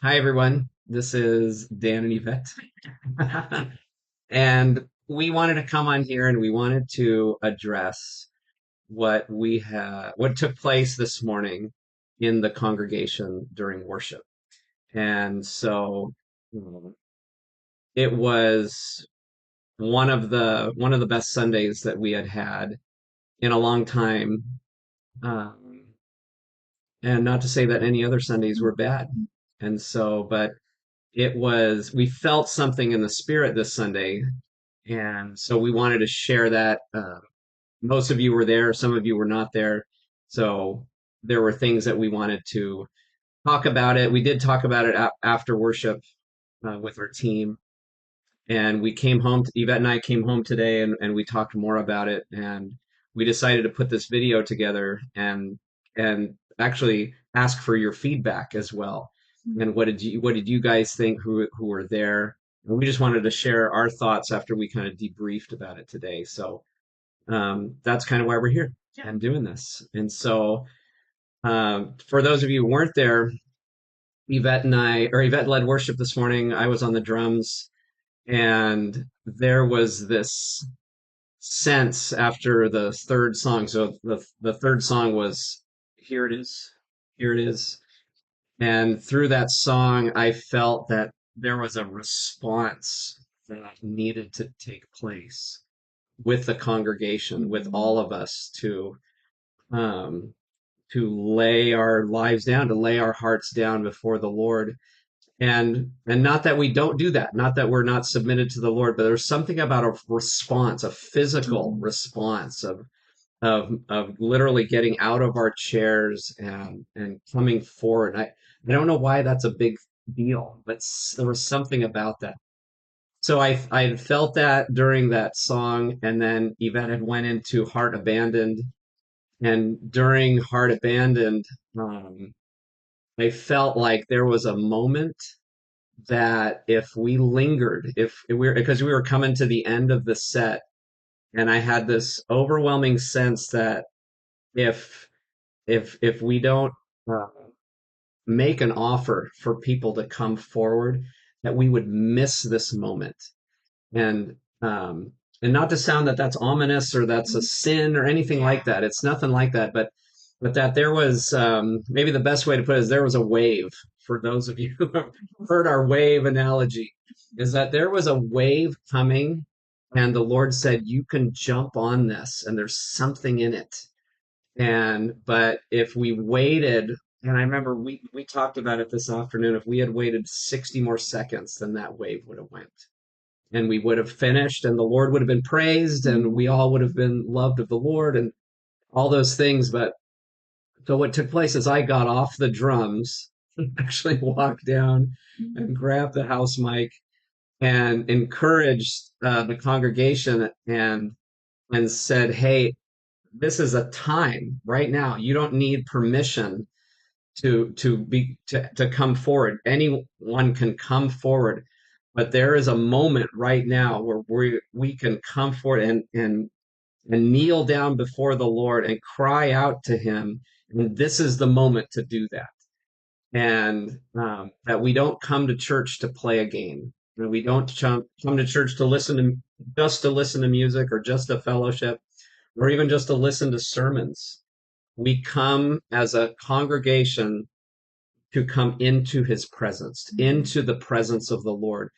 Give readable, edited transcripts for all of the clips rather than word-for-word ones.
Hi, everyone. This is Dan and Yvette. And we wanted to come on here and we wanted to address what took place this morning in the congregation during worship. And so it was one of the best Sundays that we had had in a long time. Um, and not to say that any other Sundays were bad. And so, but we felt something in the spirit this Sunday, and so we wanted to share that. Most of you were there, some of you were not there, so there were things that we wanted to talk about it. We did talk about it after worship with our team, and we came home. Yvette and I came home today, and we talked more about it, and we decided to put this video together and actually ask for your feedback as well. And what did you guys think who were there? And we just wanted to share our thoughts after we kind of debriefed about it today. So that's kind of why we're here and doing this. And so for those of you who weren't there, Yvette led worship this morning. I was on the drums, and there was this sense after the third song. So the third song was Here It Is, Here It Is. And through that song, I felt that there was a response that needed to take place with the congregation, with all of us um, to lay our lives down, to lay our hearts down before the Lord. And not that we don't do that, not that we're not submitted to the Lord, but there's something about a response, a physical response of literally getting out of our chairs and coming forward. I don't know why that's a big deal, but there was something about that. So I had felt that during that song, and then Yvette had went into Heart Abandoned, and during Heart Abandoned, um, I felt like there was a moment that if we lingered, if we were, because we were coming to the end of the set, and I had this overwhelming sense that if if we don't uh, make an offer for people to come forward, that we would miss this moment. And um, and not to sound that that's ominous or that's a sin or anything like that. It's nothing like that. But that there was maybe the best way to put it is there was a wave. For those of you who have heard our wave analogy, is that there was a wave coming, and the Lord said, "You can jump on this, and there's something in it." But if we waited, and I remember we talked about it this afternoon, if we had waited 60 more seconds, then that wave would have went. And we would have finished, and the Lord would have been praised, and we all would have been loved of the Lord and all those things. But so what took place is I got off the drums, actually walked down and grabbed the house mic and encouraged the congregation and said, "Hey, this is a time right now. You don't need permission to come forward. Anyone can come forward, but there is a moment right now where we can come forward and kneel down before the Lord and cry out to Him. And this is the moment to do that. And that we don't come to church to play a game. And we don't come to church to listen to music or just to fellowship or even just to listen to sermons. We come as a congregation to come into his presence, into the presence of the Lord.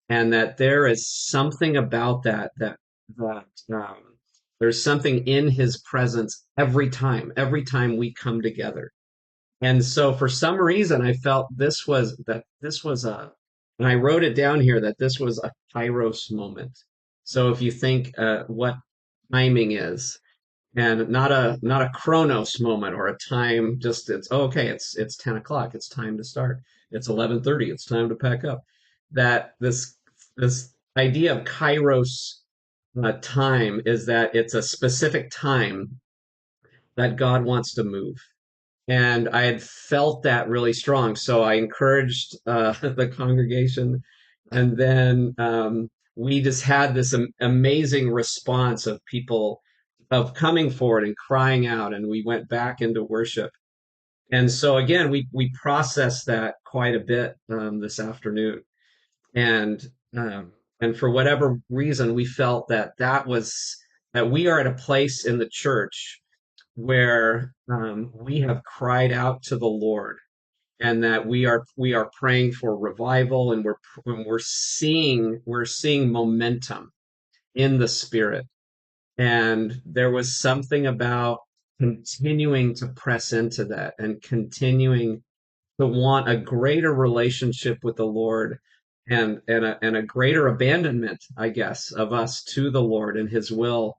And that there is something about that there's something in his presence every time we come together. And so for some reason, I felt this was and I wrote it down here that this was a Kairos moment. So if you think what timing is, and not a chronos moment or a time, just it's okay, it's 10 o'clock, it's time to start, it's 11:30, it's time to pack up. That this idea of Kairos time is that it's a specific time that God wants to move, and I had felt that really strong, so I encouraged the congregation, and then we just had this amazing response of people of coming forward and crying out, and we went back into worship. And so again, we processed that quite a bit this afternoon, and um, and for whatever reason, we felt that that we are at a place in the church where we have cried out to the Lord, and that we are praying for revival, and we're seeing momentum in the spirit. And there was something about continuing to press into that and continuing to want a greater relationship with the Lord, and a greater abandonment, I guess, of us to the Lord and His will,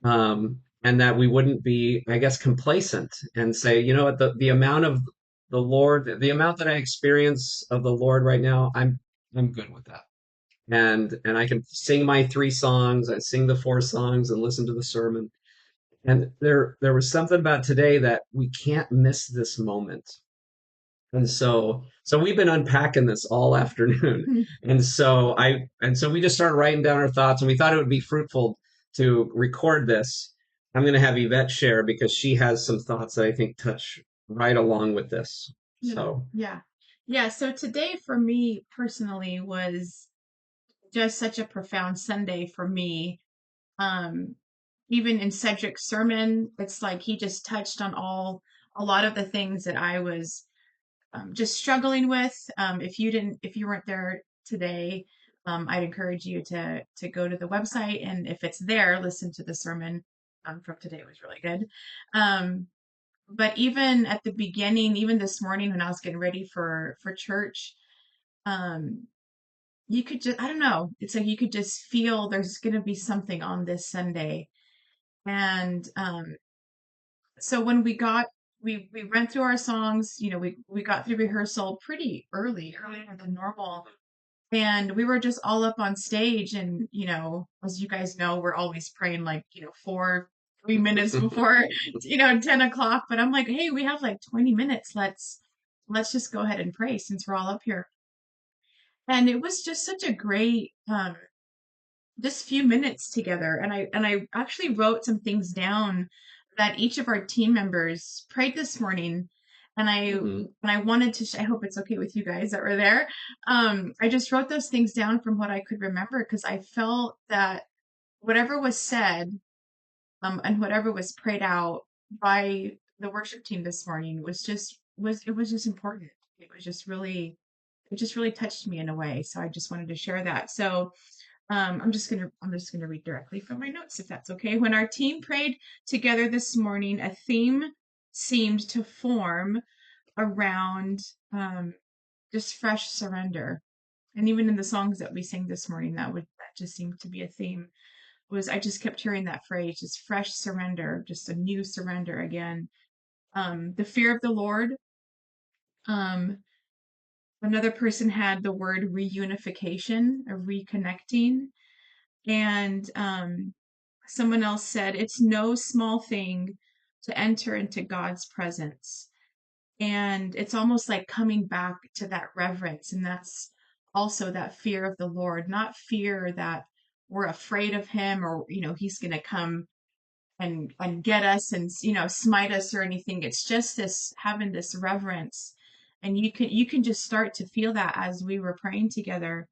and that we wouldn't be, I guess, complacent and say, you know what, the amount of the Lord, the amount that I experience of the Lord right now, I'm good with that. And I can sing my 3 songs, I sing the 4 songs and listen to the sermon. And there was something about today that we can't miss this moment. And so we've been unpacking this all afternoon. And so we just started writing down our thoughts, and we thought it would be fruitful to record this. I'm going to have Yvette share because she has some thoughts that I think touch right along with this. Yeah, So, yeah. Yeah, so today for me personally was just such a profound Sunday for me. Um, Even in Cedric's sermon, it's like he just touched on a lot of the things that I was just struggling with. If you weren't there today, I'd encourage you to go to the website, and if it's there, listen to the sermon from today. It was really good. Um, but even at the beginning, even this morning when I was getting ready for church, um, you could just, I don't know, it's like you could just feel there's going to be something on this Sunday. And so when we went through our songs, we got through rehearsal pretty early, earlier than normal. And we were just all up on stage. And, as you guys know, we're always praying like, 3 minutes before, 10 o'clock. But I'm like, hey, we have like 20 minutes. Let's just go ahead and pray since we're all up here. And it was just such a great, just few minutes together. And I actually wrote some things down that each of our team members prayed this morning. And mhm. I wanted to I hope it's okay with you guys that were there. I just wrote those things down from what I could remember, because I felt that whatever was said, and whatever was prayed out by the worship team this morning was just important. It just really touched me in a way. So I just wanted to share that. So I'm just gonna read directly from my notes, if that's okay. When our team prayed together this morning, a theme seemed to form around just fresh surrender. And even in the songs that we sang this morning, that just seemed to be a theme. Was I just kept hearing that phrase, just fresh surrender, just a new surrender again. The fear of the Lord. Um, Another person had the word reunification, a reconnecting. And someone else said, it's no small thing to enter into God's presence. And it's almost like coming back to that reverence. And that's also that fear of the Lord, not fear that we're afraid of him, or, he's going to come and get us and, smite us or anything. It's just this having this reverence. And you can just start to feel that as we were praying together.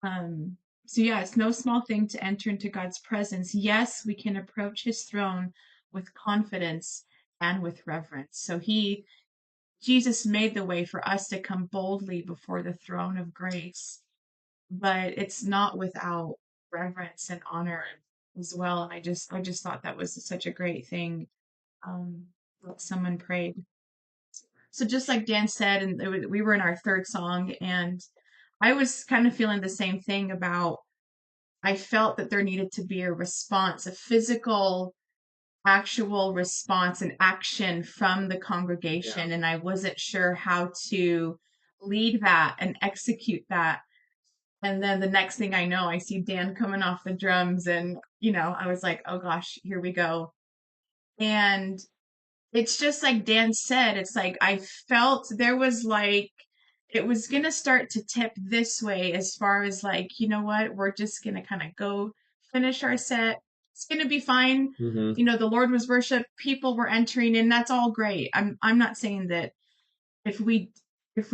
um, so yeah, it's no small thing to enter into God's presence. Yes, we can approach his throne with confidence and with reverence. So Jesus made the way for us to come boldly before the throne of grace, but it's not without reverence and honor as well. And I just thought that was such a great thing, that someone prayed. So just like Dan said, and we were in our third song, and I was kind of feeling the same thing about, I felt that there needed to be a response, a physical, actual response and action from the Yeah. congregation. And I wasn't sure how to lead that and execute that. And then the next thing I know, I see Dan coming off the drums, and, I was like, oh gosh, here we go. And it's just like Dan said, it's like I felt there was like, it was going to start to tip this way, as far as like, you know what, we're just going to kind of go finish our set. it's going to be fine. Hmm. The Lord was worshiped, people were entering in. That's all great. I'm not saying that if we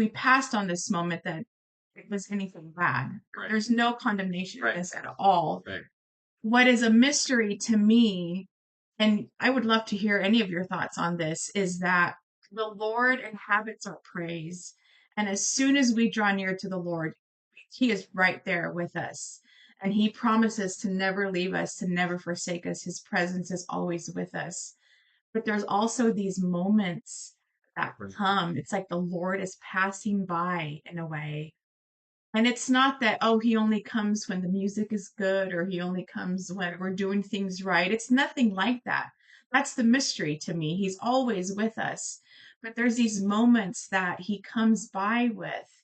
passed on this moment that it was anything bad. Right. There's no condemnation in Right. this at all. Right. What is a mystery to me, and I would love to hear any of your thoughts on this, is that the Lord inhabits our praise. And as soon as we draw near to the Lord, He is right there with us. And He promises to never leave us, to never forsake us. His presence is always with us. But there's also these moments that Right. come. It's like the Lord is passing by in a way. And it's not that, oh, he only comes when the music is good or he only comes when we're doing things right. It's nothing like that. That's the mystery to me. He's always with us. But there's these moments that he comes by with.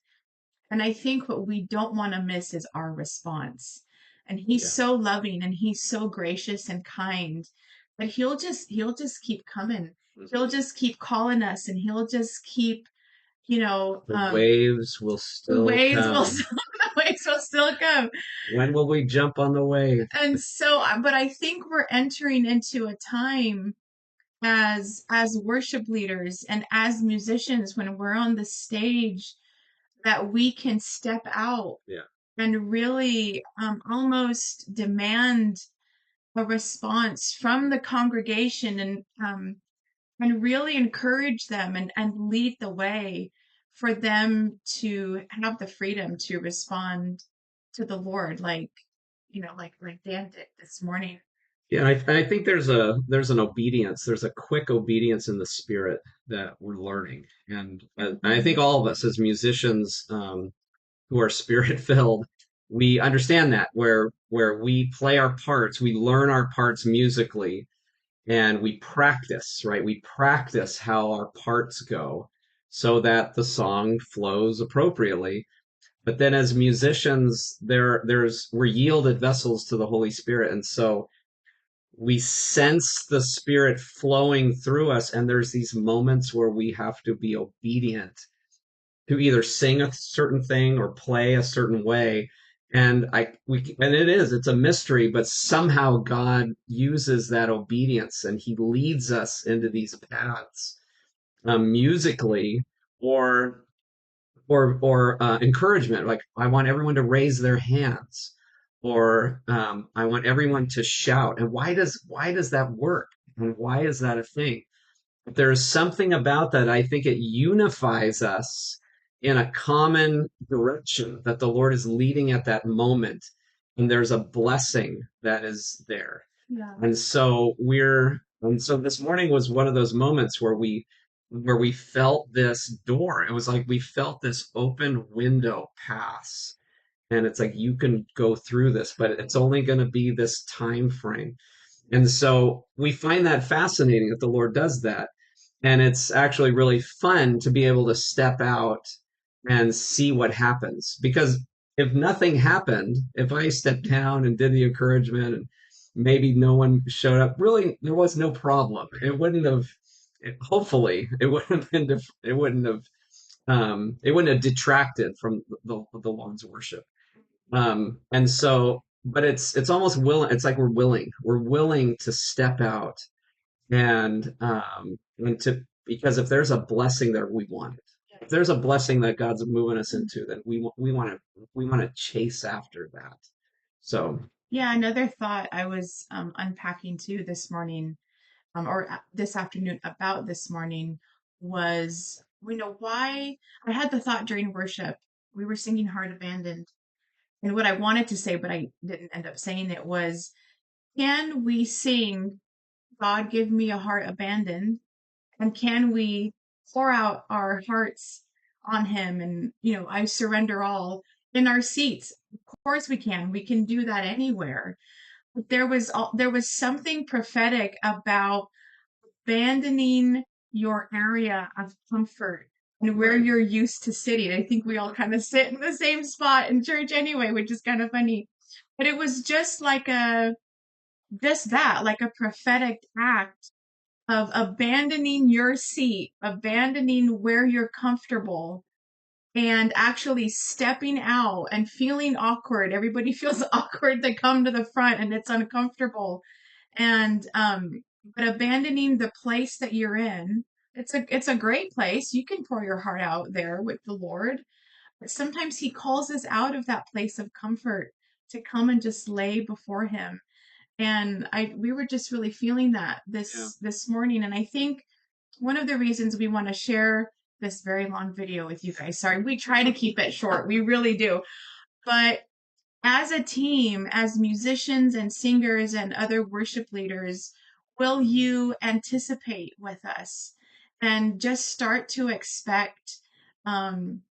And I think what we don't want to miss is our response. And he's Yeah. so loving and he's so gracious and kind that he'll just keep coming. He'll Mhm. just keep calling us and he'll just keep, you know, The um, waves will the still waves will come. the waves will still come. When will we jump on the wave? And so, but I think we're entering into a time as worship leaders and as musicians when we're on the stage that we can step out Yeah. and really almost demand a response from the congregation and really encourage them and lead the way for them to have the freedom to respond to the Lord, like Dan did this morning. Yeah, and I think there's an obedience, there's a quick obedience in the spirit that we're learning, and I think Mhm. all of us as musicians who are spirit filled, we understand that where we play our parts, we learn our parts musically, and we practice, right? We practice how our parts go so that the song flows appropriately. But then as musicians, we're yielded vessels to the Holy Spirit, and so we sense the Spirit flowing through us, and there's these moments where we have to be obedient to either sing a certain thing or play a certain way. And it's a mystery, but somehow God uses that obedience and he leads us into these paths, musically, or encouragement. Like, I want everyone to raise their hands, or I want everyone to shout. And why does that work? And why is that a thing? There's something about that. I think it unifies us in a common direction that the Lord is leading at that moment. And there's a blessing that is there. Yeah. And so this morning was one of those moments where we felt this door. It was like we felt this open window pass. And it's like you can go through this, but it's only going to be this time frame. And so we find that fascinating that the Lord does that. And it's actually really fun to be able to step out and see what happens. Because if nothing happened, if I stepped down and did the encouragement and maybe no one showed up, really, there was no problem. Hopefully, it wouldn't have it wouldn't have detracted from the Lord's worship. But it's almost willing. It's like we're willing to step out and to because if there's a blessing there, we want it. If there's a blessing that God's moving us into, then we want to chase after that. So Yeah, another thought I was unpacking too this morning, this afternoon about this morning was, why I had the thought during worship. We were singing Heart Abandoned. And what I wanted to say, but I didn't end up saying it, was can we sing God give me a heart abandoned? And can we pour out our hearts on him and, I surrender all in our seats? Of course we can. We can do that anywhere. But there was something prophetic about abandoning your area of comfort and where right, you're used to sitting. I think we all kind of sit in the same spot in church anyway, which is kind of funny. But it was like a prophetic act of abandoning your seat, abandoning where you're comfortable, and actually stepping out and feeling awkward. Everybody feels awkward to come to the front and it's uncomfortable. And but abandoning the place that you're in, it's a great place. You can pour your heart out there with the Lord, but sometimes he calls us out of that place of comfort to come and just lay before him. And I we were just really feeling that Yeah. this morning. And I think one of the reasons we want to share this very long video with you guys. Sorry, we try to keep it short. We really do. But as a team, as musicians and singers and other worship leaders, will you anticipate with us and just start to expect um,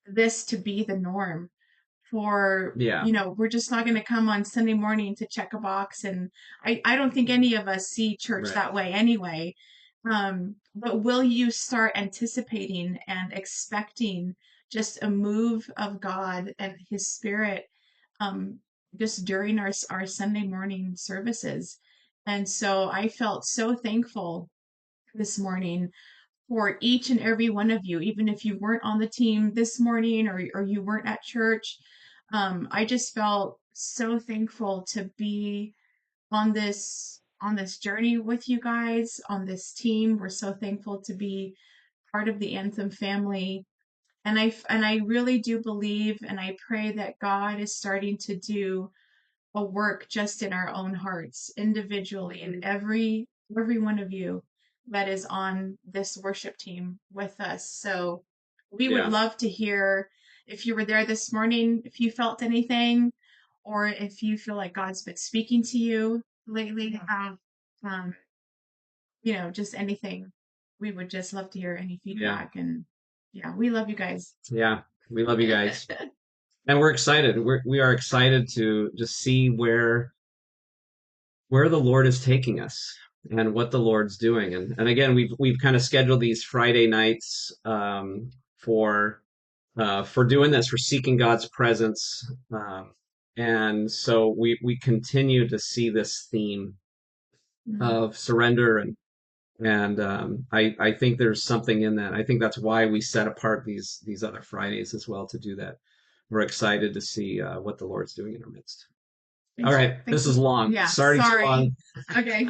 this to be the norm? For, Yeah. we're just not going to come on Sunday morning to check a box. And I don't think any of us see church Right. that way anyway. But will you start anticipating and expecting just a move of God and his spirit, um, just during our Sunday morning services? And so I felt so thankful this morning for each and every one of you, even if you weren't on the team this morning, or you weren't at church. I just felt so thankful to be on this journey with you guys, on this team. We're so thankful to be part of the Anthem family. And I really do believe and I pray that God is starting to do a work just in our own hearts individually, and every one of you that is on this worship team with us. So we would Yeah. love to hear if you were there this morning, if you felt anything, or if you feel like God's been speaking to you lately. Um, just anything. We would just love to hear any Yeah. feedback. And yeah, we love you guys. Yeah. We love you guys. And we're excited. We are excited to just see where the Lord is taking us and what the Lord's doing. And again, we've kind of scheduled these Friday nights for doing this, for seeking God's presence. And so we continue to see this theme Mm. of surrender, and I think there's something in that. I think that's why we set apart these other Fridays as well, to do that. We're excited to see what the Lord's doing in our midst. All Thanks. right, this Thanks. is long. Yeah, Sorry, too long. sorry. Okay.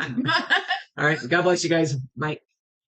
All right, God bless you guys. Bye.